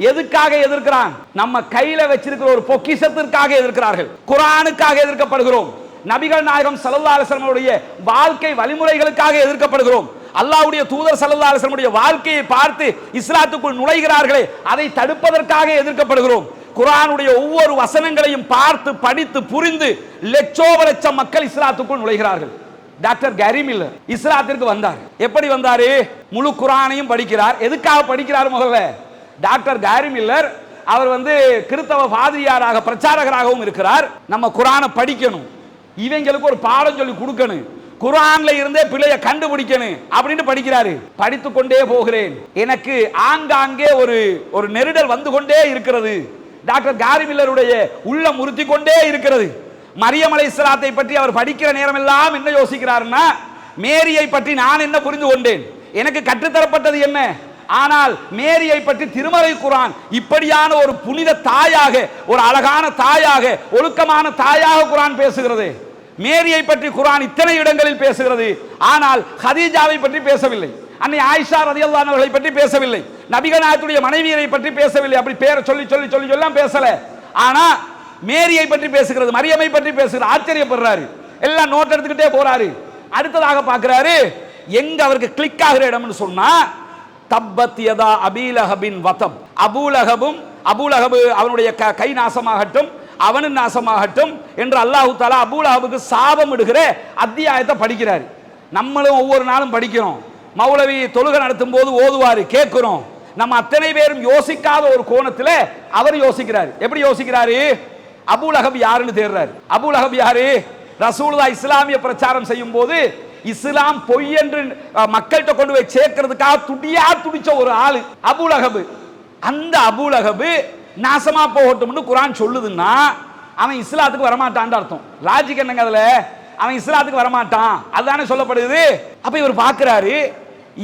எதுக்காக எதிர்க்கிறான்? நம்ம கையில வச்சிருக்கிற ஒரு பொக்கிஷத்திற்காக எதிர்க்கிறார்கள். குர்ஆனுக்காக எதிர்க்கப்படுகிறோம். நபிகள் நாயகம் ஸல்லல்லாஹு அலைஹி வஸல்லம் உடைய வாழ்க்கை வழிமுறைகளுக்காக எதிர்க்கப்படுகிறோம். அல்லாஹ்வுடைய தூதர் ஸல்லல்லாஹு அலைஹி வஸல்லம் உடைய வாழ்க்கையை பார்த்து இஸ்லாத்துக்குள் நுழைகிறார்களே, அதை தடுப்பதற்காக எதிர்க்கப்படுகிறோம். குர்ஆனுடைய ஒவ்வொரு வசனங்களையும் பார்த்து படித்து புரிந்து லட்சோபலட்சம் மக்கள் இஸ்லாத்துக்குள் நுழைகிறார்கள். டாக்டர் கேரி மில்லர் இஸ்லாத்திற்கு வந்தார். எப்படி வந்தாரு? முழு குர்ஆனையும் படிக்கிறார். எதுக்காக படிக்கிறார்? முதல்ல டாக்டர் கேரி மில்லர் அவர் கிறிஸ்தவ பாதிரியாராக பிரச்சாரகராகவும் இருக்கிறார். நம்ம குர்ஆனை படிக்கணும், இவங்களுக்கு ஒரு பாடம் சொல்லி கொடுக்கணும், குர்ஆன்ல இருந்தே பிழையை கண்டுபிடிக்கணும் அப்படின்னு படிக்கிறாரு. படித்துக் கொண்டே போகிறேன், எனக்கு ஆங்காங்கே ஒரு நெருடல் வந்து கொண்டே இருக்கிறது. டாக்டர் கேரி மில்லருடைய உள்ளம் உறுத்தி கொண்டே இருக்கிறது. மரியம் அலைஹிஸ்ஸலாத்தை பற்றி அவர் படிக்கிற நேரம் எல்லாம் என்ன யோசிக்கிறார்னா, மேரியை பற்றி நான் என்ன புரிந்து கொண்டேன், எனக்கு கற்றுத்தரப்பட்டது என்ன? ஆனால் மேரியை பற்றி திருமறை குர்ஆன் இப்படியான ஒரு புனித தாயாக, ஒரு அழகான தாயாக, ஒழுக்கமான தாயாக குர்ஆன் பேசுகிறது. மேரியை பற்றி குர்ஆன் இத்தனை இடங்களில் பேசுகிறது. ஆனால் ஹதீஜாவை பற்றி பேசவில்லை, அன்னை ஆயிஷா ரலியல்லாஹு அன்ஹா அவர்களை பற்றி பேசவில்லை, நபிகள் நாயகத்துடைய மனைவியரை பற்றி பேசவில்லை. அப்படி பேரை சொல்லி சொல்லி சொல்லி எல்லாம் பேசல. ஆனா மேரியை பற்றி பேசுகிறது, மரியமை பற்றி பேசுகிறது. ஆச்சரியப்படுறாரு, எல்லாம் நோட் எடுத்துக்கிட்டே போறாரு. அடுத்ததாக பார்க்கிறாரு, எங்க அவருக்கு கிளிக் ஆகிற இடம்னு சொன்னா, தப்பத் யதா அபீலஹபின் வதப், அபூலஹபு அவனுடைய கை நாசமாகட்டும், அவனும் நாசமாகட்டும் என்று அல்லாஹ் தஆலா அபூலஹபுக்கு சாபம் இடுகிற அத்தியாயத்தை படிக்கிறார். நம்மளும் ஒவ்வொரு நாளும் படிக்கிறோம். மௌலவி தொழுகை நடத்தும் போது ஓதுவாரு, கேட்கிறோம். நம்ம அத்தனை பேரும் யோசிக்காத ஒரு கோணத்தில் அவர் யோசிக்கிறார். எப்படி யோசிக்கிறாரு? அபூலஹப் யாருன்னு தேடுறாரு. அபூலஹப் யாரு? ரசூலுல்லாஹ் இஸ்லாமிய பிரச்சாரம் செய்யும் போது இஸ்லாம் பொய் என்று மக்கள்கிட்ட கொண்டு போய் சேர்க்கிறதுக்காக துடிச்ச ஒரு ஆளு அபூலஹப். அந்த அபூலஹப் நாசமா போகட்டும்னு குர்ஆன் சொல்லுதுன்னா அவன் இஸ்லாத்துக்கு வரமாட்டான்னு அர்த்தம். லாஜிக் என்னங்க அதுல? அவன் இஸ்லாத்துக்கு வரமாட்டான் அதுதானே சொல்லப்படுது. அப்ப இவர் பார்க்கிறாரு,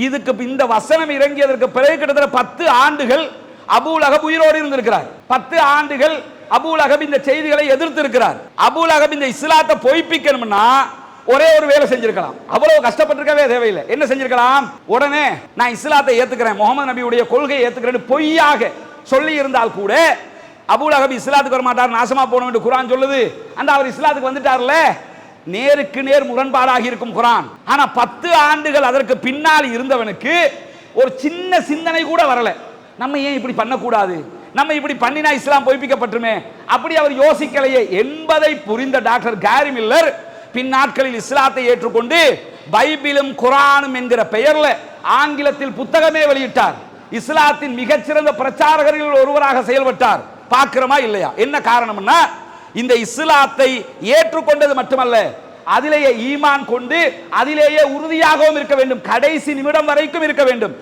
இதுக்கு இந்த வசனம் இறங்கியதற்கு பிறகு கிட்டத்தட்ட 10 ஆண்டுகள் அபூலஹப் உயிரோடு இருந்திருக்கிறார். 10 ஆண்டுகள் அபூலஹப் இந்த செய்திகளை எதிர்த்து இருக்கிறார். அபூலஹப் இந்த இஸ்லாத்தை பொய்ப்பிக்கணும்னா ஒரே ஒரு வேலை செஞ்சிருக்கலாம், அவ்வளவு கஷ்டப்பட்டிருக்கவே தேவையில்லை. என்ன செஞ்சிருக்கலாம்? உடனே நான் இஸ்லாத்தை ஏத்துக்கிறேன், முகமது நபியுடைய கொள்கையை ஏத்துக்கிறேன் பொய்யாக சொல்லி இருந்தால் கூட அபூலஹப் இஸ்லாத்துக்கு வர மாட்டார், நாசமா போகணும் என்று குர்ஆன் சொல்லுது. அந்த அவர் இஸ்லாத்துக்கு வந்துட்டார்ல, நேருக்கு நேர் முரண்பாடாகி இருக்கும் குர்ஆன். ஆனா 10 ஆண்டுகள் அதற்கு பின்னால் இருந்தவனுக்கு ஒரு சின்ன சிந்தனை கூட வரல, நம்ம ஏன் இப்படி பண்ணக்கூடாது, நம்ம இப்படி பண்ணினா இஸ்லாம் பொய்ப்பிக்கப்பட்டுமே, அப்படி அவர் யோசிக்கலையே என்பதை புரிந்த டாக்டர் கேரி மில்லர் பின் நாட்களில் இஸ்லாத்தை ஏற்றுக்கொண்டு பைபிளும் குர்ஆனும் என்கிற பெயர்ல ஆங்கிலத்தில் புத்தகமே வெளியிட்டார். இஸ்லாத்தின் மிகச்சிறந்த பிரச்சாரகர்கள் ஒருவராக செயல்பட்டார். பார்க்கிறோமா இல்லையா? என்ன காரணம்னா, இந்த இஸ்லாத்தை ஏற்றுக்கொண்டது மட்டுமல்ல, அதிலேயே ஈமான் கொண்டு அதிலேயே உறுதியாகவும் இருக்க வேண்டும், கடைசி நிமிடம் வரைக்கும் இருக்க வேண்டும்.